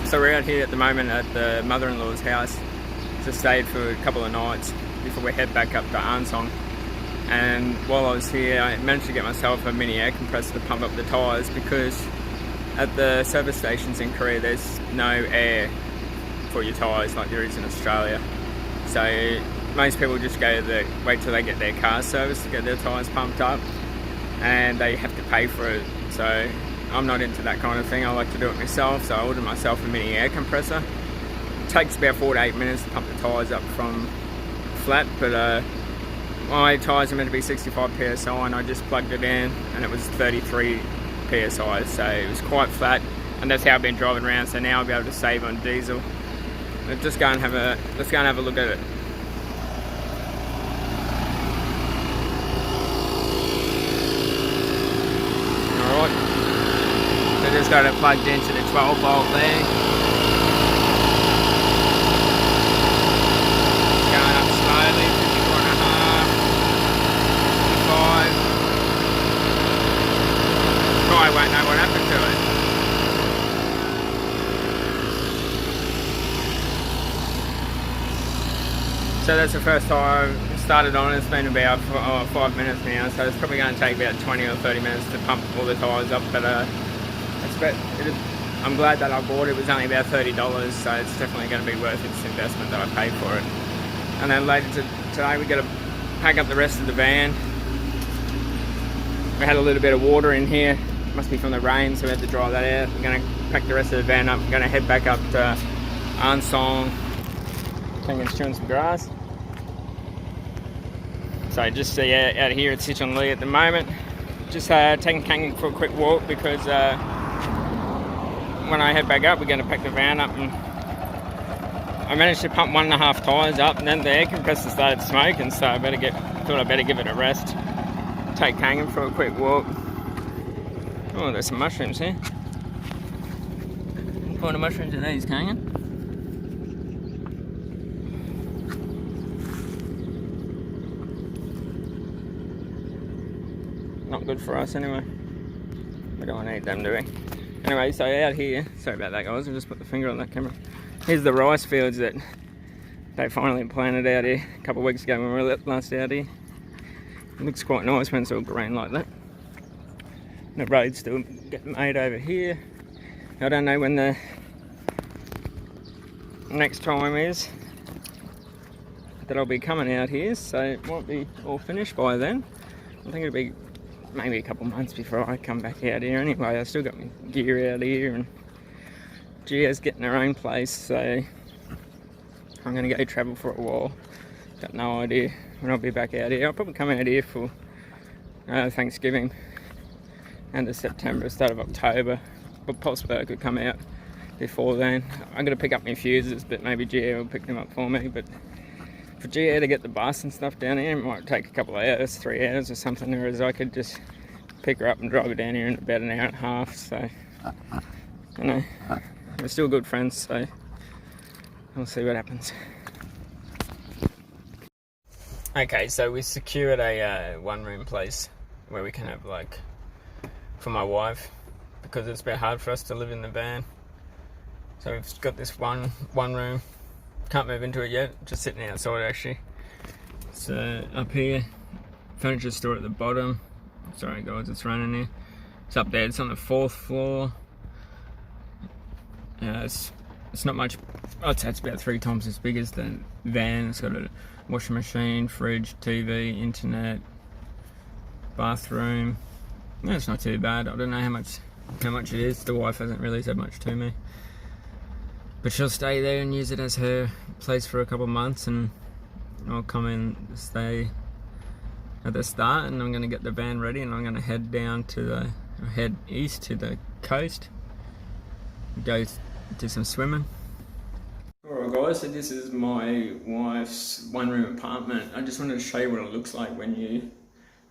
So we're out here at the moment at the mother-in-law's house. Just stayed for a couple of nights before we head back up to Arnsong. And while I was here, I managed to get myself a mini air compressor to pump up the tyres, because at the service stations in Korea there's no air for your tyres like there is in Australia. So most people just wait till they get their car serviced to get their tyres pumped up, and they have to pay for it. So I'm not into that kind of thing. I like to do it myself, so I ordered myself a mini air compressor. It takes about 4 to 8 minutes to pump the tyres up from flat, but my tyres are meant to be 65 psi and I just plugged it in and it was 33 psi, so it was quite flat, and that's how I've been driving around. So now I'll be able to save on diesel. Let's just go and have a look at it. So just got it plugged into the 12 volt there. Going up slowly, 54.5, 55. Probably won't know what happened to it. So that's the first time I started on. It's been about 5 minutes now, so it's probably going to take about 20 or 30 minutes to pump all the tyres up, but I'm glad that I bought it. It was only about $30, so it's definitely going to be worth its investment that I paid for it. And then later today we've got to pack up the rest of the van. We had a little bit of water in here, must be from the rain, so we had to dry that out. We're going to pack the rest of the van up. We're going to head back up to Arnsong, Kangen's chewing some grass. So just see out here at Sichon Lee at the moment. Just taking Kangen for a quick walk, because when I head back up, we're going to pack the van up, and I managed to pump 1.5 tyres up, and then the air compressor started smoking, so I thought I'd better give it a rest. Take Kangen for a quick walk. Oh, there's some mushrooms here. What kind of mushrooms are these, Kangen? Not good for us anyway. We don't want to eat them, do we? Anyway, so out here, sorry about that guys, I just put the finger on that camera. Here's the rice fields that they finally planted out here a couple of weeks ago when we were last out here. It looks quite nice when it's all green like that. The road's still getting made over here. I don't know when the next time is that I'll be coming out here, so it might be all finished by then. I think it'll be maybe a couple of months before I come back out here anyway. I still got my gear out here, and Gia's getting her own place, so I'm going to go travel for a while. Got no idea when I'll be back out here. I'll probably come out here for Thanksgiving, end of September, start of October, but possibly I could come out before then. I'm going to pick up my fuses, but maybe Gia will pick them up for me. But for Gia to get the bus and stuff down here, it might take a couple of hours, 3 hours or something, whereas I could just pick her up and drive her down here in about an hour and a half. So, you know, we're still good friends, so we'll see what happens. Okay, so we secured a one-room place where we can have, like, for my wife, because it's a bit hard for us to live in the van. So we've got this one room. Can't move into it yet, just sitting outside actually. So up here, furniture store at the bottom. Sorry guys, it's raining here. It's up there, it's on the 4th floor. It's not much, I'd say it's about 3 times as big as the van. It's got a washing machine, fridge, TV, internet, bathroom. No, it's not too bad. I don't know how much it is. The wife hasn't really said much to me. But she'll stay there and use it as her place for a couple of months, and I'll come in, stay at the start, and I'm going to get the van ready, and I'm going to head east to the coast, go do some swimming. Alright guys, so this is my wife's one-room apartment. I just wanted to show you what it looks like when you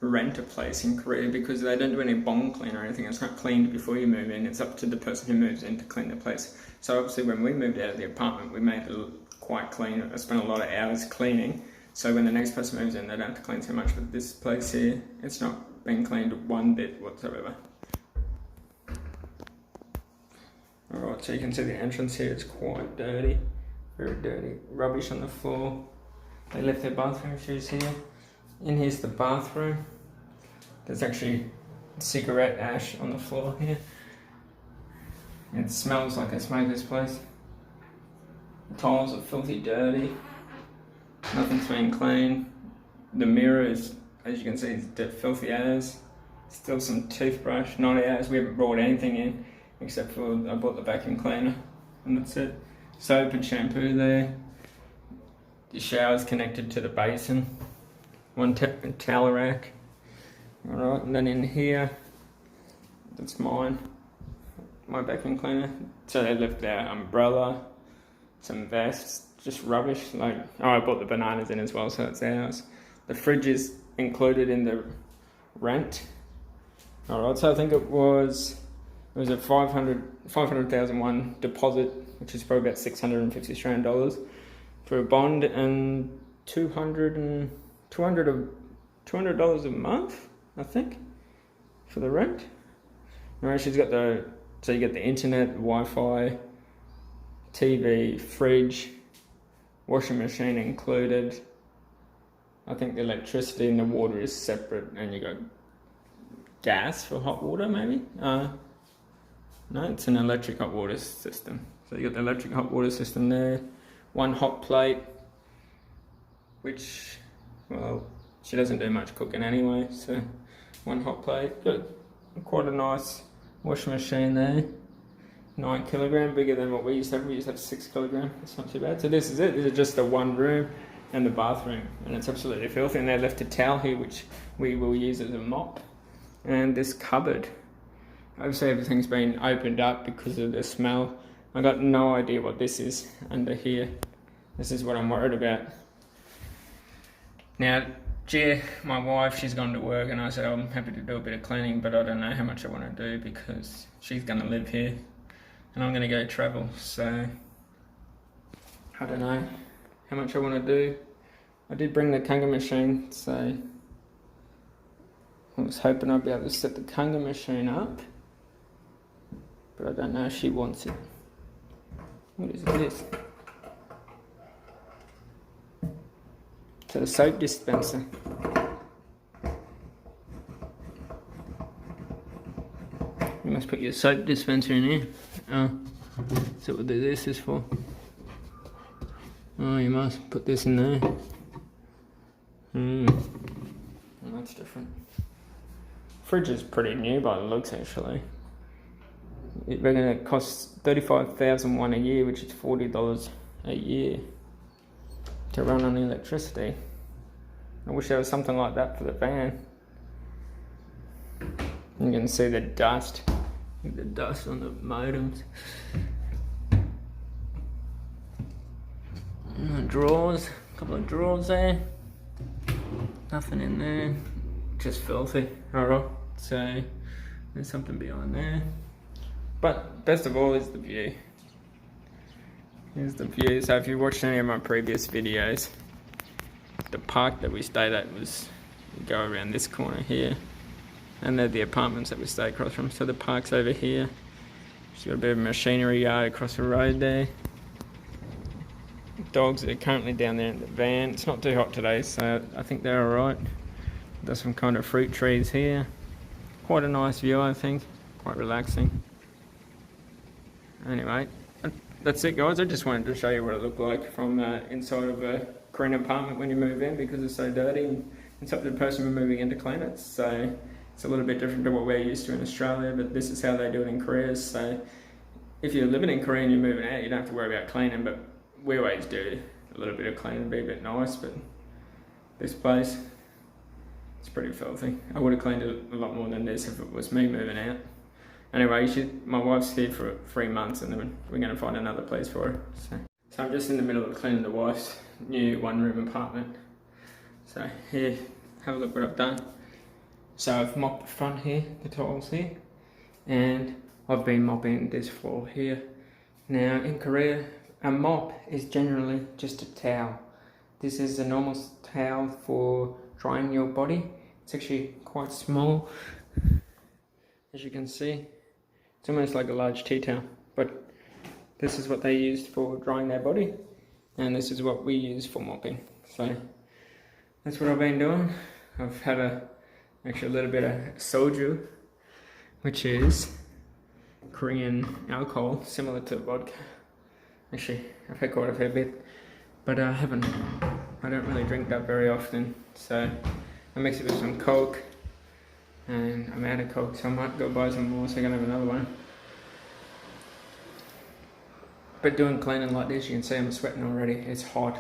rent a place in Korea, because they don't do any bong clean or anything. It's not cleaned before you move in. It's up to the person who moves in to clean the place. So obviously when we moved out of the apartment, we made it quite clean. I spent a lot of hours cleaning, so when the next person moves in, they don't have to clean so much. But this place here, it's not been cleaned one bit whatsoever. Alright, so you can see the entrance here, it's quite dirty. Very dirty. Rubbish on the floor. They left their bathroom shoes here. In here's the bathroom. There's actually cigarette ash on the floor here. It smells like a smoker's place. The tiles are filthy dirty. Nothing's been cleaned. The mirror is, as you can see, is filthy as. Still some toothbrush, 90 hours. We haven't brought anything in except for I bought the vacuum cleaner and that's it. Soap and shampoo there. The shower's connected to the basin. One towel rack. Alright, and then in here, that's mine. My vacuum cleaner. So they left their umbrella, some vests, just rubbish. Like, oh, I bought the bananas in as well, so it's ours. The fridge is included in the rent. Alright, so I think it was a 500,001 deposit, which is probably about 650 Australian dollars for a bond, and $200 a month, I think, for the rent. Alright, she's got so you get the internet, Wi-Fi, TV, fridge, washing machine included. I think the electricity and the water is separate, and you got gas for hot water, maybe? No, it's an electric hot water system. So you got the electric hot water system there. One hot plate, which, well, she doesn't do much cooking anyway, so one hot plate. Got quite a nice washing machine there. 9 kilogram, bigger than what we used to have. We used to have 6 kilogram. It's not too bad. So this is it. This is just the one room and the bathroom, and it's absolutely filthy. And they left a towel here, which we will use as a mop. And this cupboard, obviously everything's been opened up because of the smell. I got no idea what this is under here. This is what I'm worried about. Now, Gia, my wife, she's gone to work, and I said I'm happy to do a bit of cleaning, but I don't know how much I want to do because she's going to live here and I'm going to go travel. So I don't know how much I want to do. I did bring the Kunga machine, so I was hoping I'd be able to set the Kunga machine up, but I don't know if she wants it. What is this? So the soap dispenser. You must put your soap dispenser in here. Oh, is that what this is for? Oh, you must put this in there. Well, that's different. Fridge is pretty new by the looks, actually. They're going to cost $35,001 a year, which is $40 a year to run on electricity. I wish there was something like that for the van. You can see the dust on the modems. And the drawers, a couple of drawers there. Nothing in there, just filthy. Alright, so there's something behind there. But best of all is the view. Here's the view. So if you watched any of my previous videos, the park that we stayed at was, you go around this corner here, and they're the apartments that we stay across from. So the park's over here. She's got a bit of a machinery yard across the road there. Dogs are currently down there in the van. It's not too hot today, so I think they're alright. There's some kind of fruit trees here. Quite a nice view, I think. Quite relaxing. Anyway, that's it, guys. I just wanted to show you what it looked like from inside of a Korean apartment when you move in, because it's so dirty and it's up to the person moving in to clean it. So it's a little bit different to what we're used to in Australia, but this is how they do it in Korea. So if you're living in Korea and you're moving out, you don't have to worry about cleaning, but we always do a little bit of cleaning, be a bit nice. But this place, it's pretty filthy. I would have cleaned it a lot more than this if it was me moving out. Anyway, my wife's here for 3 months, and then we're going to find another place for her. So I'm just in the middle of cleaning the wife's new one-room apartment. So here, have a look what I've done. So I've mopped the front here, the tiles here, and I've been mopping this floor here. Now in Korea, a mop is generally just a towel. This is a normal towel for drying your body. It's actually quite small, as you can see. It's almost like a large tea towel, but this is what they used for drying their body, and this is what we use for mopping. So that's what I've been doing. I've had actually a little bit of soju, which is Korean alcohol, similar to vodka. Actually, I've had quite a fair bit, but I don't really drink that very often. So I mix it with some Coke, and I'm out of Coke, so I might go buy some more so I can have another one. But doing cleaning like this, you can see I'm sweating already. It's hot.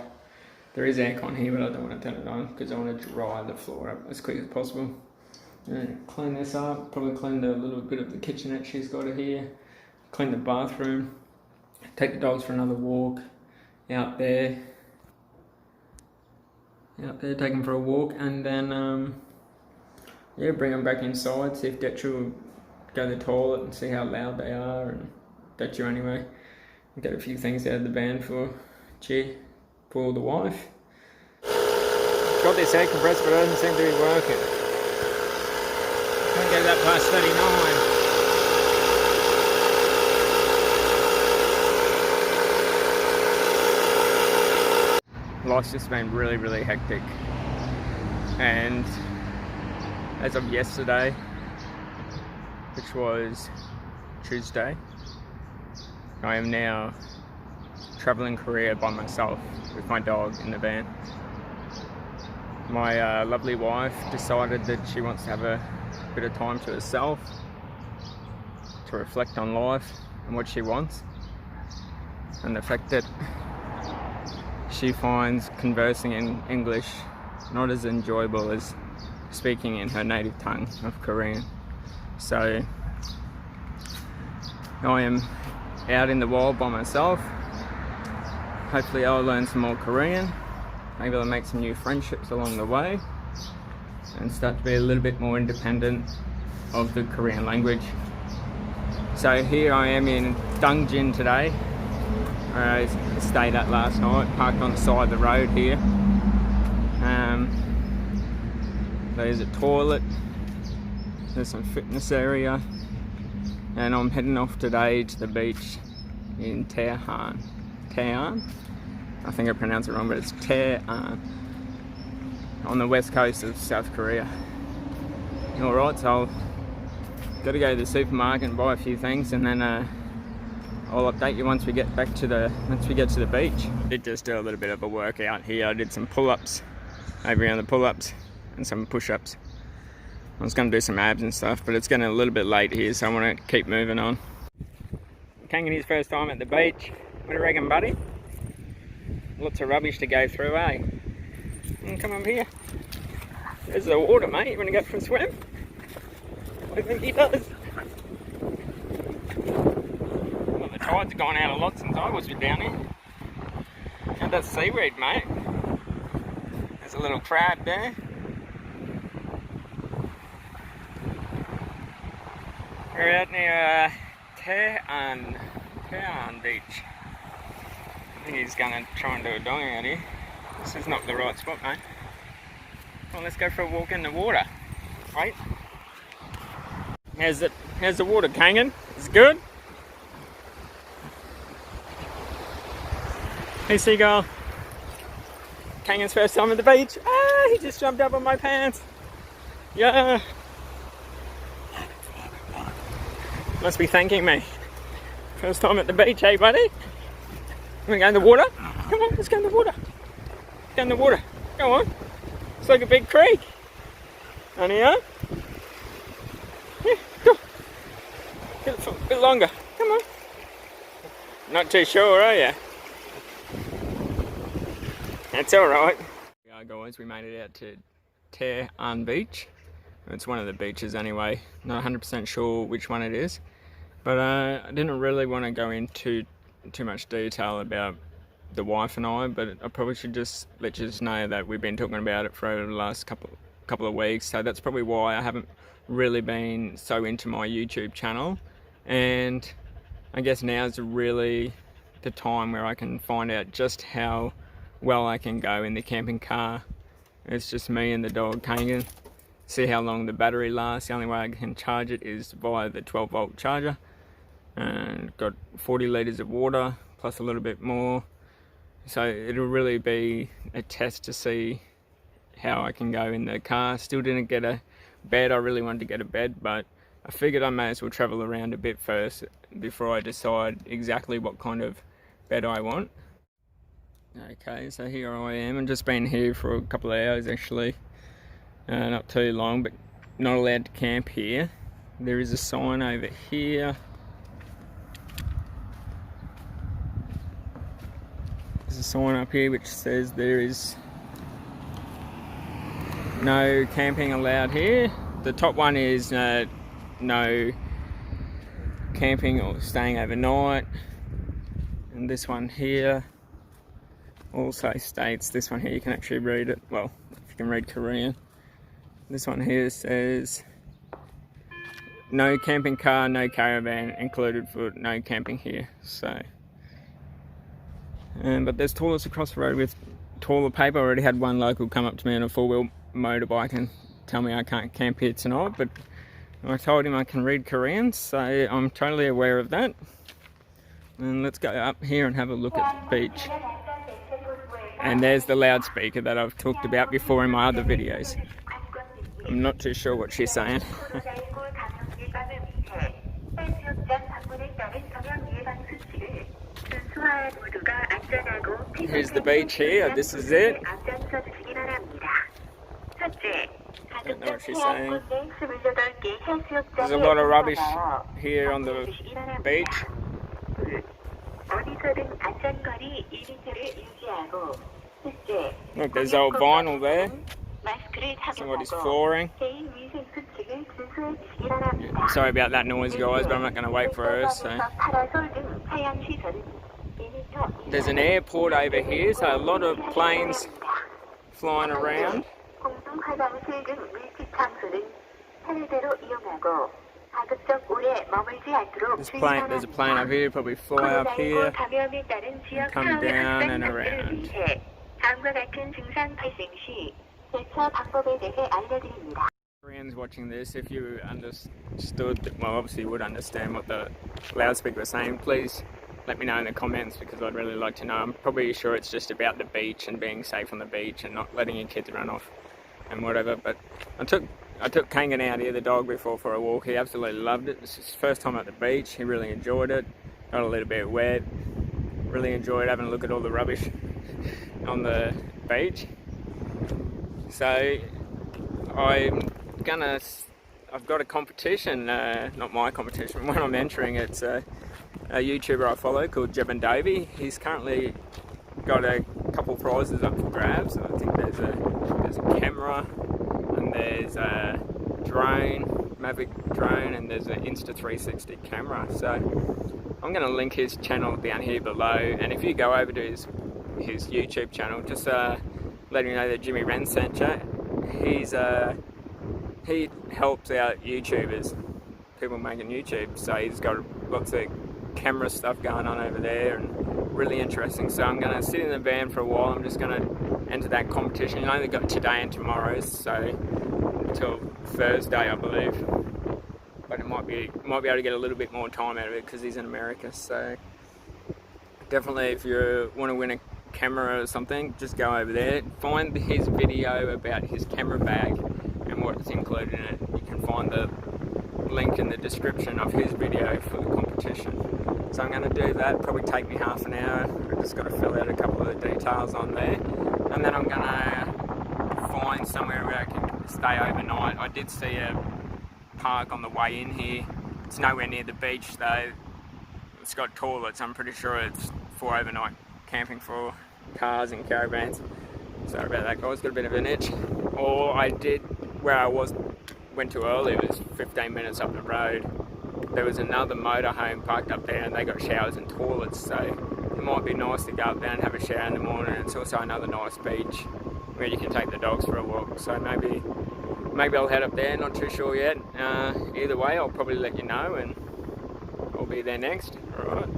There is aircon here, but I don't want to turn it on because I want to dry the floor up as quick as possible. Clean this up, probably clean the little bit of the kitchenette she's got here, clean the bathroom, take the dogs for another walk out there, take them for a walk, and then yeah, bring them back inside, see if Detchu will go to the toilet and see how loud they are, and Detchu anyway. Get a few things out of the van for the wife. Got this air compressor, but it doesn't seem to be working. Can't get that past 39. Life's just been really, really hectic. And as of yesterday, which was Tuesday, I am now travelling Korea by myself with my dog in the van. My lovely wife decided that she wants to have a bit of time to herself, to reflect on life and what she wants, and the fact that she finds conversing in English not as enjoyable as speaking in her native tongue of Korean. So I am out in the wild by myself. Hopefully I'll learn some more Korean. Maybe I'll make some new friendships along the way and start to be a little bit more independent of the Korean language. So here I am in Dongjin today, where I stayed at last night, parked on the side of the road here. There's a toilet, there's some fitness area, and I'm heading off today to the beach in Taean. I think I pronounced it wrong, but it's Taean, on the west coast of South Korea. Alright, so I'll gotta go to the supermarket and buy a few things, and then I'll update you once we get to the beach. I did just do a little bit of a workout here. I did some pull-ups, over here on the pull-ups, and some push-ups. I was going to do some abs and stuff, but it's getting a little bit late here, so I want to keep moving on. Kangan his first time at the beach. What do you reckon, buddy? Lots of rubbish to go through, eh? Come up here. There's the water, mate. You want to go for a swim? I think he does. Well, the tide's gone out a lot since I was down here. And that's seaweed, mate. There's a little crab there. We're out near Taean beach. I think he's going to try and do a dong out here. This is not the right spot, mate. Well, let's go for a walk in the water. Right? How's the water, Kangan? Is it good? Hey, seagull. Kangan's first time at the beach. Ah, he just jumped up on my pants. Yeah. Must be thanking me. First time at the beach, hey buddy? You wanna go in the water? Come on, let's go in the water. Go in the water. Go on. It's like a big creek. On here. Yeah, go. Get it a bit longer. Come on. Not too sure, are you? That's alright. Yeah, guys, we made it out to Taean Beach. It's one of the beaches anyway. Not 100% sure which one it is. But I didn't really want to go into too much detail about the wife and I, but I probably should just let you know that we've been talking about it for the last couple of weeks. So that's probably why I haven't really been so into my YouTube channel. And I guess now is really the time where I can find out just how well I can go in the camping car. It's just me and the dog, Kangan. See how long the battery lasts. The only way I can charge it is via the 12-volt charger. and got 40 litres of water plus a little bit more. So it'll really be a test to see how I can go in the car. Still didn't get a bed. I really wanted to get a bed, but I figured I may as well travel around a bit first before I decide exactly what kind of bed I want. Okay, so here I am. I've just been here for a couple of hours actually. Not too long, but not allowed to camp here. There is a sign over here. There's a sign up here which says there is no camping allowed here. The top one is no camping or staying overnight. And this one here also states, this one here you can actually read it, well, if you can read Korean. This one here says no camping car, no caravan included for no camping here. So, but there's toilets across the road with toilet paper. I already had one local come up to me on a four-wheel motorbike and tell me I can't camp here tonight, but I told him I can read Korean, so I'm totally aware of that. And let's go up here and have a look at the beach. And there's the loudspeaker that I've talked about before in my other videos. I'm not too sure what she's saying. Here's the beach here, this is it. Don't know what she's saying. There's a lot of rubbish here on the beach. Look, there's old vinyl there. Somebody's flooring. Sorry about that noise, guys, but I'm not going to wait for her. So. There's an airport over here, so a lot of planes flying around. There's a plane up here, probably fly up here, and come down and around. Friends watching this, if you understood, well obviously you would understand what the loudspeaker was saying, please let me know in the comments because I'd really like to know. I'm probably sure it's just about the beach and being safe on the beach and not letting your kids run off and whatever, but I took Kangan out here, the dog, before for a walk. He absolutely loved it. This is his first time at the beach. He really enjoyed it. Got a little bit wet. Really enjoyed having a look at all the rubbish on the beach. So I've got a competition, not my competition, one I'm entering. It's a YouTuber I follow called Jeven Dovey. He's currently got a couple prizes up for grabs. I think there's a camera, and there's a drone, Mavic drone, and there's an Insta360 camera. So I'm going to link his channel down here below, and if you go over to his YouTube channel, just let him know that Jimmy Wren sent you. He helps out YouTubers, people making YouTube, so he's got lots of camera stuff going on over there and really interesting. So I'm going to sit in the van for a while. I'm just going to enter that competition. I only got today and tomorrow, so until Thursday I believe, but it might be able to get a little bit more time out of it because he's in America. So definitely if you want to win a camera or something, just go over there, find his video about his camera bag and what's included in it. You can find the link in the description of his video for the competition. So I'm going to do that, probably take me half an hour. I've just got to fill out a couple of the details on there, and then I'm going to find somewhere where I can stay overnight. I did see a park on the way in here. It's nowhere near the beach though. It's got toilets. I'm pretty sure it's for overnight camping for cars and caravans. Sorry about that, guys, got a bit of an itch. Or I did, where I went to earlier, it was 15 minutes up the road. There was another motorhome parked up there and they got showers and toilets, so it might be nice to go up there and have a shower in the morning. It's also another nice beach where you can take the dogs for a walk, so maybe I'll head up there, not too sure yet. Either way, I'll probably let you know and I'll be there next. Alright.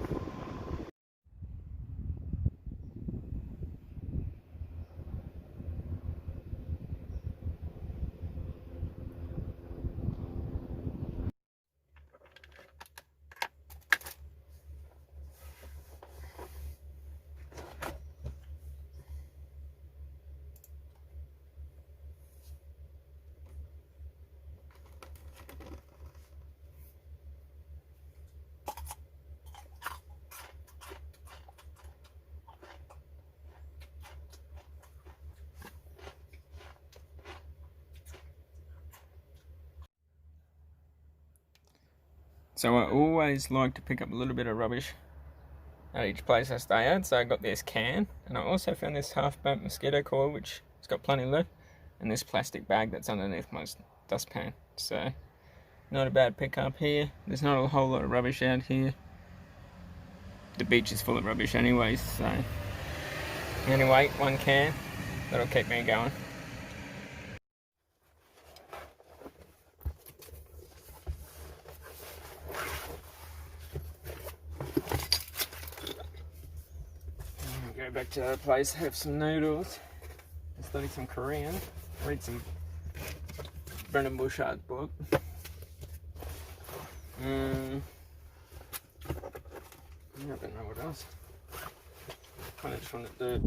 So I always like to pick up a little bit of rubbish at each place I stay at. So I got this can, and I also found this half-burnt mosquito coil, which has got plenty left, and this plastic bag that's underneath my dustpan. So not a bad pickup here. There's not a whole lot of rubbish out here. The beach is full of rubbish anyway, so anyway, one can, that'll keep me going. Go back to the place, have some noodles, study some Korean, read some Brendan Bouchard's book. I don't know what else. Kind of just wanted to.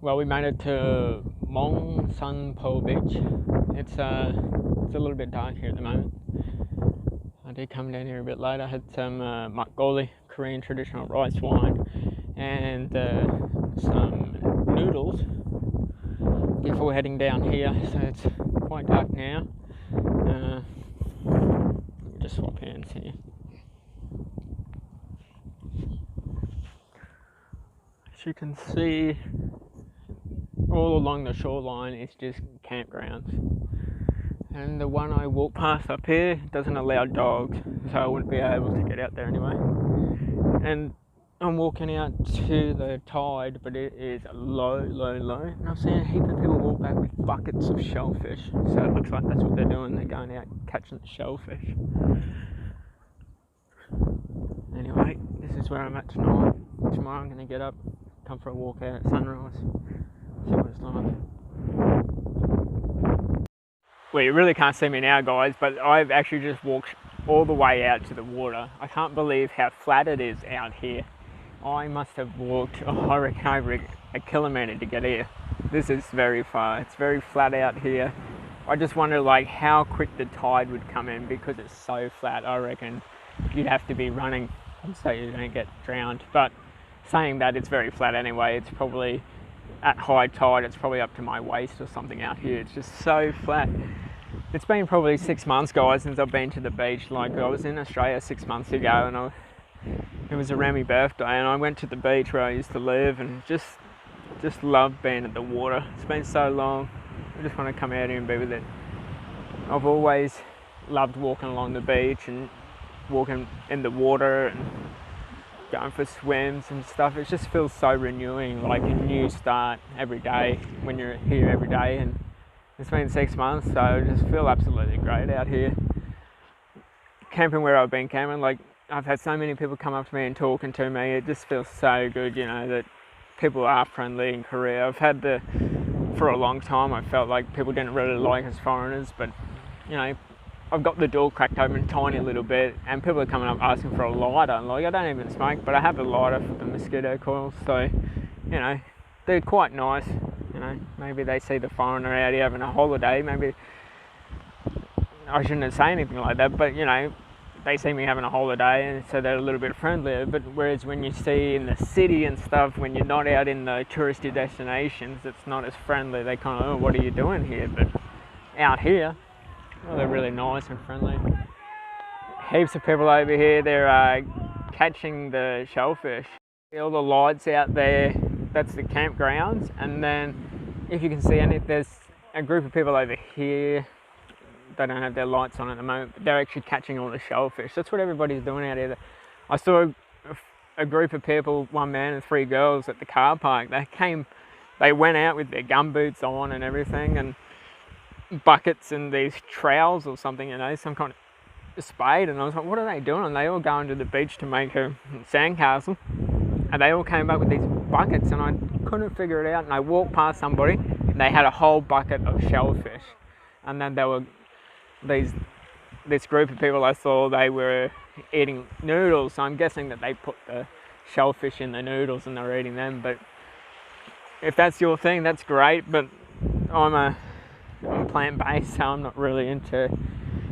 Well, we made it to Mong San Po Beach. It's a little bit dark here at the moment. I did come down here a bit later. I had some makgeolli, Korean traditional rice wine, and some noodles before heading down here. So it's quite dark now. Let me just swap hands here. As you can see, all along the shoreline is just campgrounds. And the one I walk past up here doesn't allow dogs, so I wouldn't be able to get out there anyway. And I'm walking out to the tide, but it is low. And I've seen a heap of people walk back with buckets of shellfish. So it looks like that's what they're doing. They're going out catching the shellfish. Anyway, this is where I'm at tonight. Tomorrow I'm going to get up, come for a walk out at sunrise, see what it's like. Well, you really can't see me now, guys, but I've actually just walked all the way out to the water. I can't believe how flat it is out here. I must have walked, I reckon, over a kilometre to get here. This is very far. It's very flat out here. I just wonder, like, how quick the tide would come in because it's so flat. I reckon you'd have to be running so you don't get drowned. But saying that, it's very flat anyway. It's probably at high tide, it's probably up to my waist or something out here. It's just so flat. It's been probably 6 months, guys, since I've been to the beach. Like, I was in Australia 6 months ago, and it was around my birthday, and I went to the beach where I used to live, and just loved being at the water. It's been so long. I just want to come out here and be with it. I've always loved walking along the beach and walking in the water and going for swims and stuff. It just feels so renewing, like a new start every day when you're here every day. And it's been 6 months, so I just feel absolutely great out here. Camping where I've been camping, like, I've had so many people come up to me and talking to me. It just feels so good, you know, that people are friendly in Korea. For a long time, I felt like people didn't really like us foreigners, but, you know, I've got the door cracked open a tiny little bit, and people are coming up asking for a lighter. Like, I don't even smoke, but I have a lighter for the mosquito coils, so, you know, they're quite nice. You know, maybe they see the foreigner out here having a holiday. Maybe I shouldn't say anything like that, but, you know, they see me having a holiday, and so they're a little bit friendlier. But whereas when you see in the city and stuff, when you're not out in the touristy destinations, it's not as friendly. They kind of, oh, what are you doing here? But out here, well, they're really nice and friendly. Heaps of people over here, they're catching the shellfish. All the lights out there, that's the campgrounds. And then if you can see there's a group of people over here. They don't have their lights on at the moment, but they're actually catching all the shellfish. That's what everybody's doing out here. I saw a group of people, one man and 3 girls at the car park. They went out with their gumboots on and everything, and buckets and these trowels or something, you know, some kind of spade. And I was like, what are they doing? And they all going to the beach to make a sandcastle, and they all came back with these buckets, and I couldn't figure it out. And I walked past somebody, and they had a whole bucket of shellfish, and then they were this group of people I saw, they were eating noodles, so I'm guessing that they put the shellfish in the noodles and they're eating them. But if that's your thing, that's great, but I'm plant-based, so I'm not really into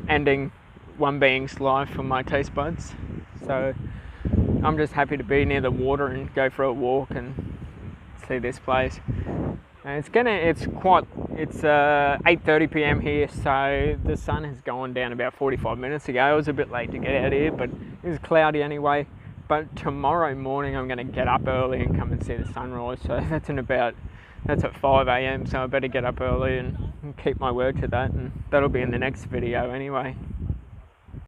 ending one being's life for my taste buds. So I'm just happy to be near the water and go for a walk and see this place. And it's 8:30 p.m. here, so the sun has gone down about 45 minutes ago. I was a bit late to get out here, but it was cloudy anyway. But tomorrow morning I'm going to get up early and come and see the sunrise. So that's at 5 a.m. So I better get up early and keep my word to that, and that'll be in the next video anyway.